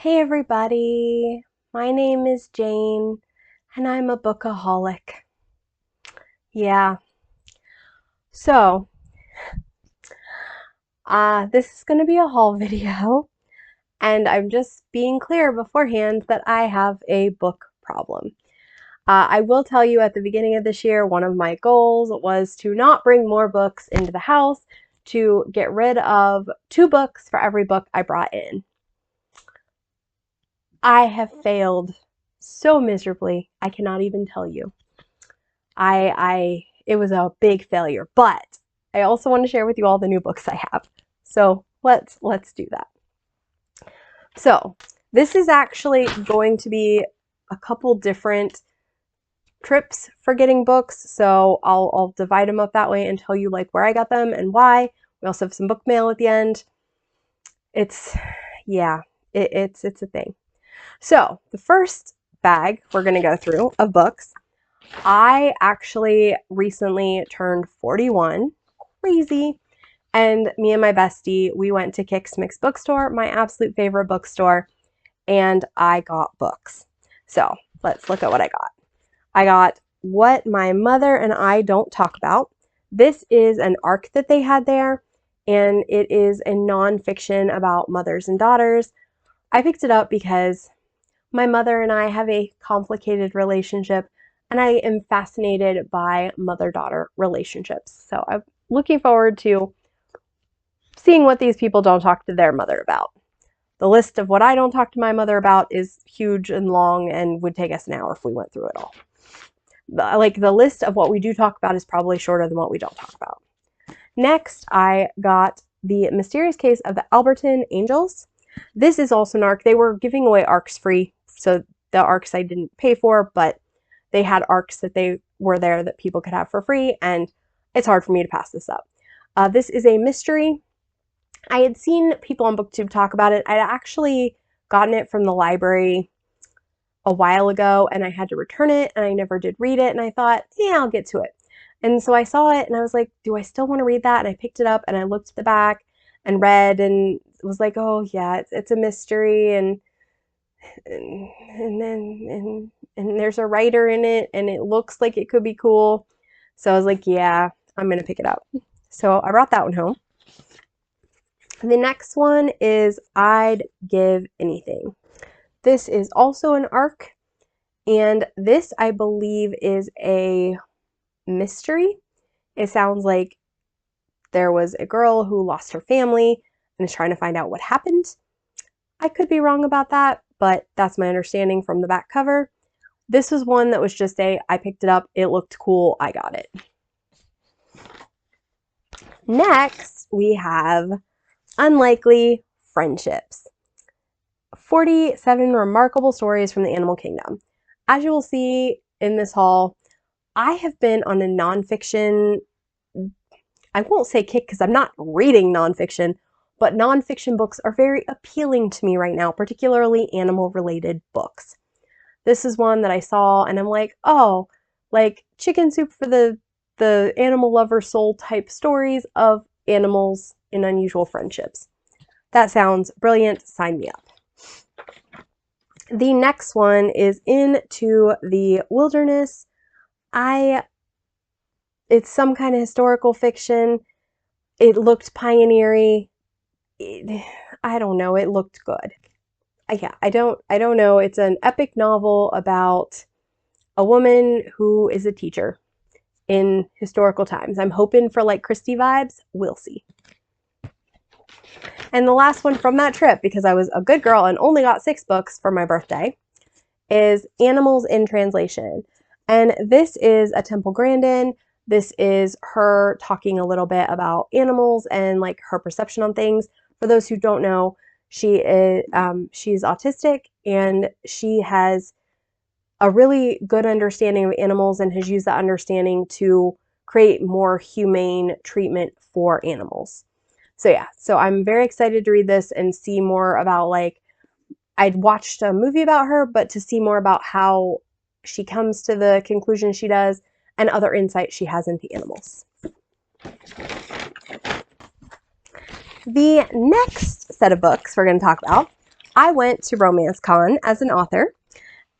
Hey everybody, my name is Jane and I'm a bookaholic. Yeah, so this is going to be a haul video and I'm just being clear beforehand that I have a book problem. I will tell you at the beginning of this year, one of my goals was to not bring more books into the house, to get rid of 2 books for every book I brought in. I have failed so miserably, I cannot even tell you. It was a big failure, but I also want to share with you all the new books I have. So let's do that. So this is actually going to be a couple different trips for getting books. So I'll divide them up that way and tell you like where I got them and why. We also have some book mail at the end. It's yeah, it's a thing. So the first bag we're gonna go through of books, I actually recently turned 41, crazy, and me and my bestie, we went to Kix Mix Bookstore, my absolute favorite bookstore, and I got books. So let's look at what I got. I got What My Mother and I Don't Talk About. This is an arc that they had there, and it is a nonfiction about mothers and daughters. I picked it up because my mother and I have a complicated relationship, and I am fascinated by mother-daughter relationships. So I'm looking forward to seeing what these people don't talk to their mother about. The list of what I don't talk to my mother about is huge and long and would take us an hour if we went through it all. Like the list of what we do talk about is probably shorter than what we don't talk about. Next, I got The Mysterious Case of the Alberton Angels. This is also an arc. They were giving away arcs free, so the arcs I didn't pay for, but they had arcs that they were there that people could have for free, and it's hard for me to pass this up. This is a mystery. I had seen people on BookTube talk about it. I'd actually gotten it from the library a while ago, and I had to return it, and I never did read it, and I thought, yeah, I'll get to it. And so I saw it, and I was like, do I still want to read that? And I picked it up, and I looked at the back and read, and was like, oh yeah, it's a mystery, and then there's a writer in it, and it looks like it could be cool. So I was like, yeah, I'm gonna pick it up. So I brought that one home. The next one is I'd Give Anything. This is also an arc, and this I believe is a mystery. It sounds like there was a girl who lost her family and is trying to find out what happened. I could be wrong about that, but that's my understanding from the back cover. This was one that was just I picked it up, it looked cool, I got it. Next, we have Unlikely Friendships. 47 remarkable stories from the animal kingdom. As you will see in this haul, I have been on a nonfiction, I won't say kick because I'm not reading nonfiction, but nonfiction books are very appealing to me right now, particularly animal related books. This is one that I saw and I'm like, oh, like chicken soup for the animal lover soul type stories of animals in unusual friendships. That sounds brilliant. Sign me up. The next one is Into the Wilderness. It's some kind of historical fiction. It looked pioneering. I don't know. It looked good. Yeah, I don't know. It's an epic novel about a woman who is a teacher in historical times. I'm hoping for like Christie vibes. We'll see. And the last one from that trip, because I was a good girl and only got 6 books for my birthday, is Animals in Translation. And this is a Temple Grandin. This is her talking a little bit about animals and like her perception on things. For those who don't know, she's autistic and she has a really good understanding of animals and has used that understanding to create more humane treatment for animals. So yeah, so I'm very excited to read this and see more about like, I'd watched a movie about her, but to see more about how she comes to the conclusion she does and other insights she has into animals. The next set of books we're going to talk about, I went to Romance Con as an author,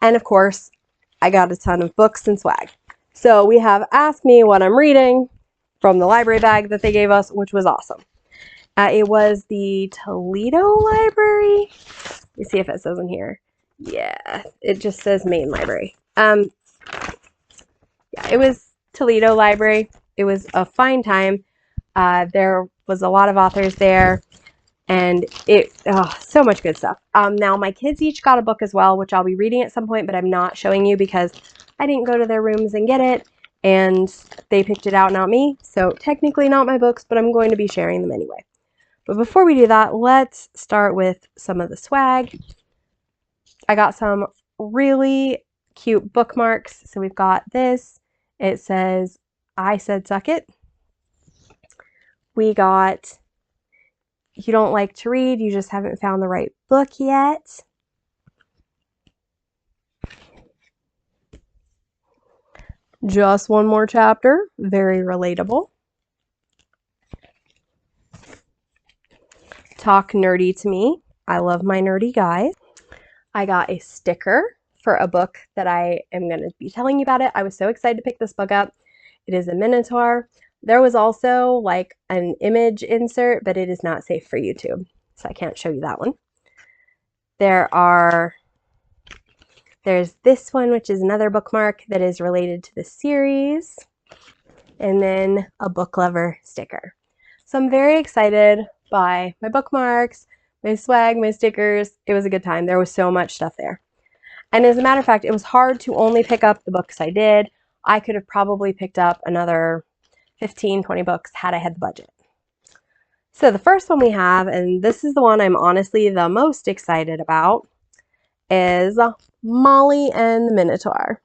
and of course, I got a ton of books and swag. So we have Ask Me What I'm Reading from the library bag that they gave us, which was awesome. It was the Toledo Library. Let me see if it says in here. Yeah, it just says Main Library. Yeah, it was Toledo Library. It was a fine time. There was a lot of authors there, and so much good stuff. Now my kids each got a book as well, which I'll be reading at some point, but I'm not showing you because I didn't go to their rooms and get it, and they picked it out, not me. So technically not my books, but I'm going to be sharing them anyway. But before we do that, let's start with some of the swag. I got some really cute bookmarks. So we've got this. It says, I said suck it. We got, you don't like to read, you just haven't found the right book yet. Just one more chapter, very relatable. Talk nerdy to me. I love my nerdy guys. I got a sticker for a book that I am going to be telling you about it. I was so excited to pick this book up. It is a Minotaur. There was also like an image insert, but it is not safe for YouTube, so I can't show you that one. There's this one, which is another bookmark that is related to the series, and then a book lover sticker. So I'm very excited by my bookmarks, my swag, my stickers. It was a good time. There was so much stuff there. And as a matter of fact, it was hard to only pick up the books I did. I could have probably picked up another 15, 20 books had I had the budget. So the first one we have, and this is the one I'm honestly the most excited about, is Molly and the Minotaur.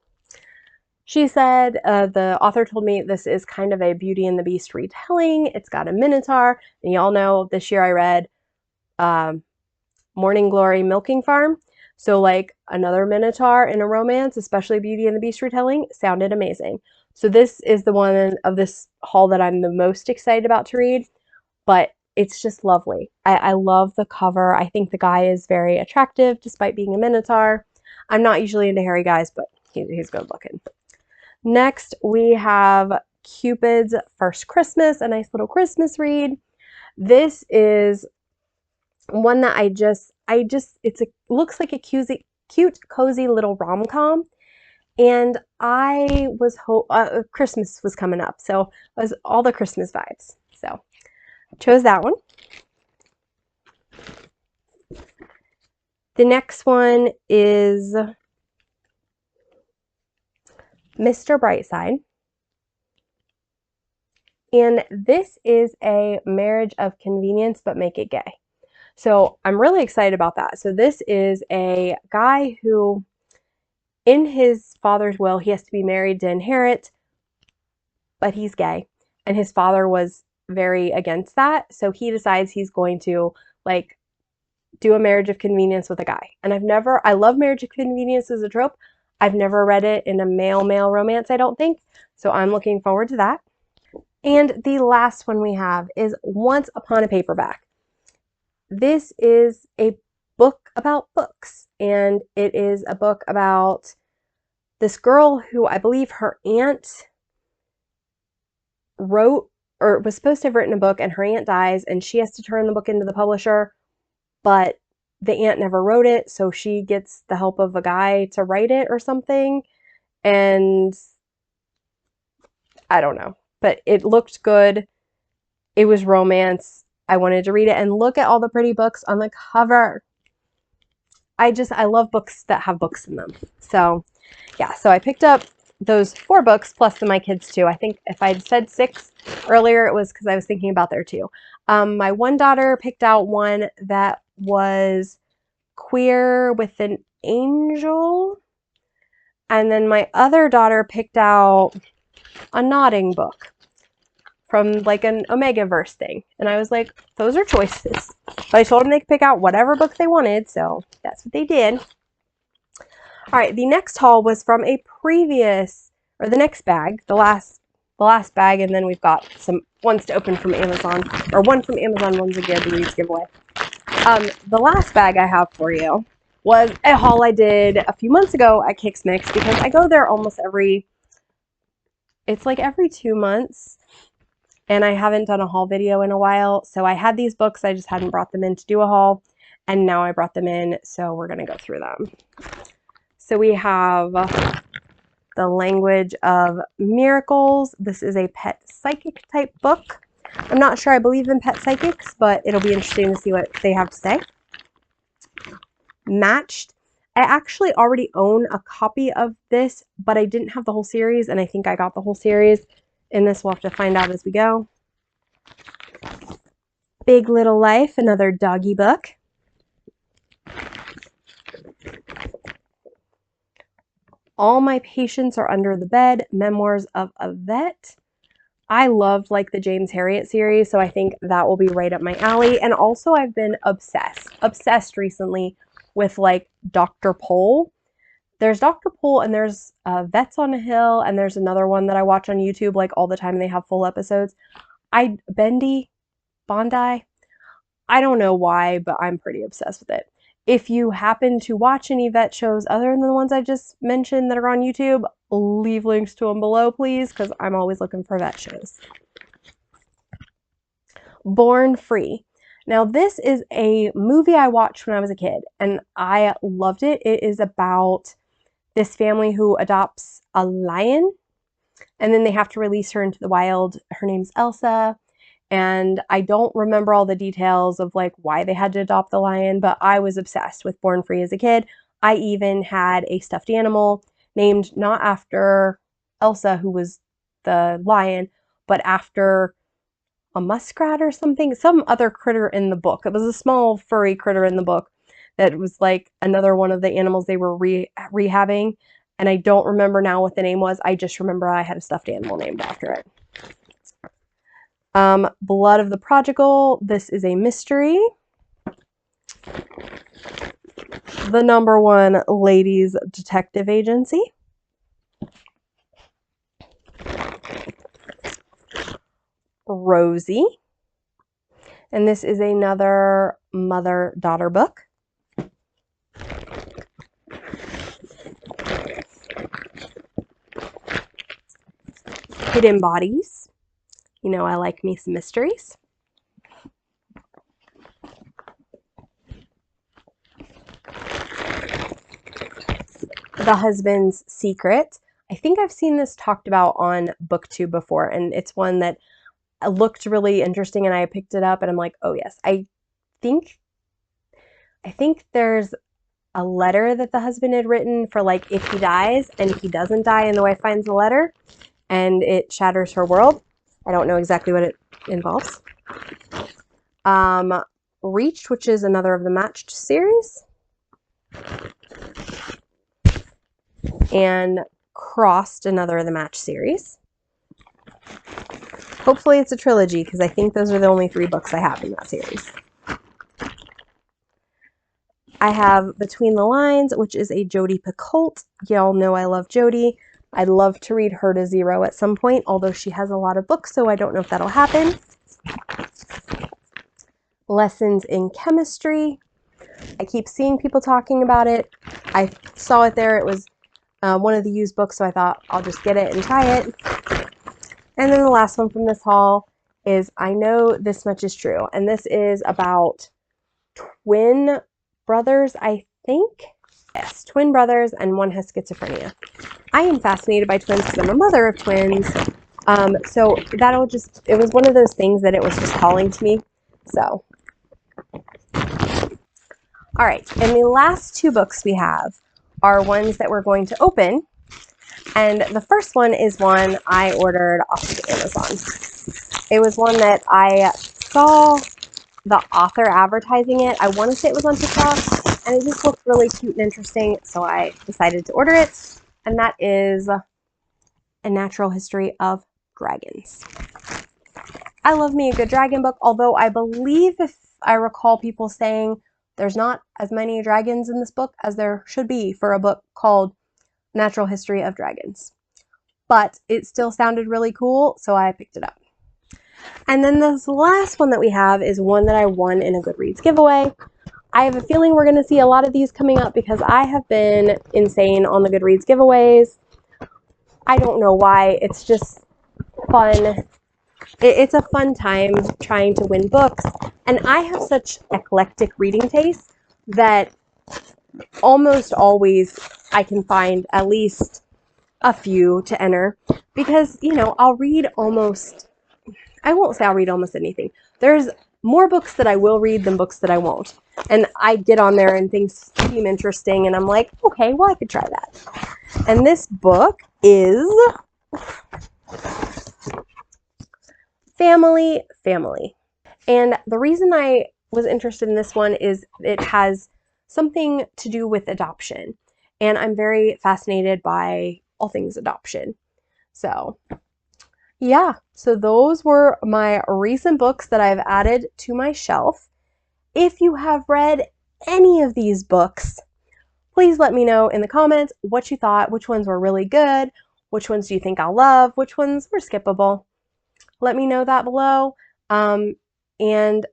She said, the author told me this is kind of a Beauty and the Beast retelling. It's got a Minotaur, and y'all know this year I read Morning Glory Milking Farm. So like another Minotaur in a romance, especially Beauty and the Beast retelling, sounded amazing. So this is the one of this haul that I'm the most excited about to read, but it's just lovely. I love the cover. I think the guy is very attractive despite being a Minotaur. I'm not usually into hairy guys, but he's good looking. Next, we have Cupid's First Christmas, a nice little Christmas read. This is one that looks like a cute, cozy little rom-com. And I was Christmas was coming up, so it was all the Christmas vibes. So I chose that one. The next one is Mr. Brightside. And this is a marriage of convenience, but make it gay. So I'm really excited about that. So this is a guy who, in his father's will, he has to be married to inherit, but he's gay. And his father was very against that. So he decides he's going to like do a marriage of convenience with a guy. And I love marriage of convenience as a trope. I've never read it in a male-male romance, I don't think. So I'm looking forward to that. And the last one we have is Once Upon a Paperback. This is a book about books, and it is a book about this girl who I believe her aunt wrote or was supposed to have written a book, and her aunt dies and she has to turn the book into the publisher, but the aunt never wrote it, so she gets the help of a guy to write it or something. And I don't know, but it looked good. It was romance. I wanted to read it, and look at all the pretty books on the cover. I love books that have books in them. So yeah, so I picked up those 4 books plus my kids too. I think if I'd said 6 earlier, it was because I was thinking about there too. My one daughter picked out one that was Queer with an Angel. And then my other daughter picked out a Nodding book from like an Omegaverse thing. And I was like, those are choices. But I told them they could pick out whatever book they wanted, so that's what they did. All right, the next haul was from a the next bag, the last bag, and then we've got some ones to open from Amazon, or one from Amazon, one's a Goodreads giveaway. The last bag I have for you was a haul I did a few months ago at Kix Mix because I go there almost it's like every 2 months, and I haven't done a haul video in a while. So I had these books, I just hadn't brought them in to do a haul, and now I brought them in, so we're gonna go through them. So we have The Language of Miracles. This is a pet psychic type book. I'm not sure I believe in pet psychics, but it'll be interesting to see what they have to say. Matched. I actually already own a copy of this, but I didn't have the whole series, and I think I got the whole series. In this, we'll have to find out as we go. Big Little Life, another doggy book. All My Patients Are Under the Bed, Memoirs of a Vet. I loved like the James Herriot series, so I think that will be right up my alley. And also I've been obsessed recently with like Dr. Pol. There's Dr. Pol and there's Vets on a Hill, and there's another one that I watch on YouTube like all the time. They have full episodes. Bondi, I don't know why, but I'm pretty obsessed with it. If you happen to watch any vet shows other than the ones I just mentioned that are on YouTube, leave links to them below, please, because I'm always looking for vet shows. Born Free. Now, this is a movie I watched when I was a kid, and I loved it. It is about this family who adopts a lion, and then they have to release her into the wild. Her name's Elsa. And I don't remember all the details of like why they had to adopt the lion, but I was obsessed with Born Free as a kid. I even had a stuffed animal named not after Elsa, who was the lion, but after a muskrat or something, some other critter in the book. It was a small furry critter in the book that was like another one of the animals they were rehabbing. And I don't remember now what the name was. I just remember I had a stuffed animal named after it. Blood of the Prodigal. This is a mystery. The #1 Ladies Detective Agency. Rosie. And this is another mother-daughter book. Hidden Bodies. You know, I like me some mysteries. The Husband's Secret. I think I've seen this talked about on BookTube before, and it's one that looked really interesting, and I picked it up, and I'm like, oh yes. I think there's a letter that the husband had written for like if he dies, and if he doesn't die and the wife finds the letter, and it shatters her world. I don't know exactly what it involves. Reached, which is another of the Matched series. And Crossed, another of the Matched series. Hopefully it's a trilogy, because I think those are the only 3 books I have in that series. I have Between the Lines, which is a Jodi Picoult. Y'all know I love Jodi. I'd love to read Her to Zero at some point, although she has a lot of books, so I don't know if that'll happen. Lessons in Chemistry. I keep seeing people talking about it. I saw it there. It was one of the used books, so I thought I'll just get it and try it. And then the last one from this haul is I Know This Much Is True. And this is about twin brothers, I think. Yes, twin brothers, and one has schizophrenia. I am fascinated by twins because I'm a mother of twins. So it was one of those things that it was just calling to me. So, all right. And the last 2 books we have are ones that we're going to open. And the first one is one I ordered off of Amazon. It was one that I saw the author advertising it. I want to say it was on TikTok, and it just looked really cute and interesting, so I decided to order it, and that is A Natural History of Dragons. I love me a good dragon book, although I believe, if I recall people saying, there's not as many dragons in this book as there should be for a book called Natural History of Dragons. But it still sounded really cool, so I picked it up. And then this last one that we have is one that I won in a Goodreads giveaway. I have a feeling we're going to see a lot of these coming up because I have been insane on the Goodreads giveaways. I don't know why. It's just fun. It's a fun time trying to win books. And I have such eclectic reading taste that almost always I can find at least a few to enter because, you know, I won't say I'll read almost anything. There's more books that I will read than books that I won't. And I get on there and things seem interesting and I'm like, okay, well, I could try that. And this book is Family. And the reason I was interested in this one is it has something to do with adoption. And I'm very fascinated by all things adoption. So yeah, so those were my recent books that I've added to my shelf. If you have read any of these books, please let me know in the comments what you thought, which ones were really good, which ones do you think I'll love, which ones were skippable. Let me know that below. And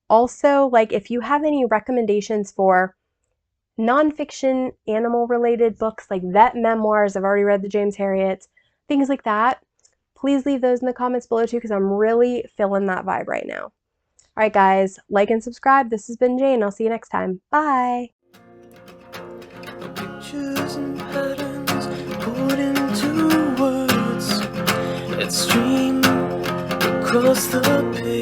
also, like, if you have any recommendations for nonfiction animal-related books, like vet memoirs, I've already read the James Herriot, things like that, please leave those in the comments below too, because I'm really feeling that vibe right now. All right, guys, like and subscribe. This has been Jane. I'll see you next time. Bye. Pictures and patterns put into words that stream across the page.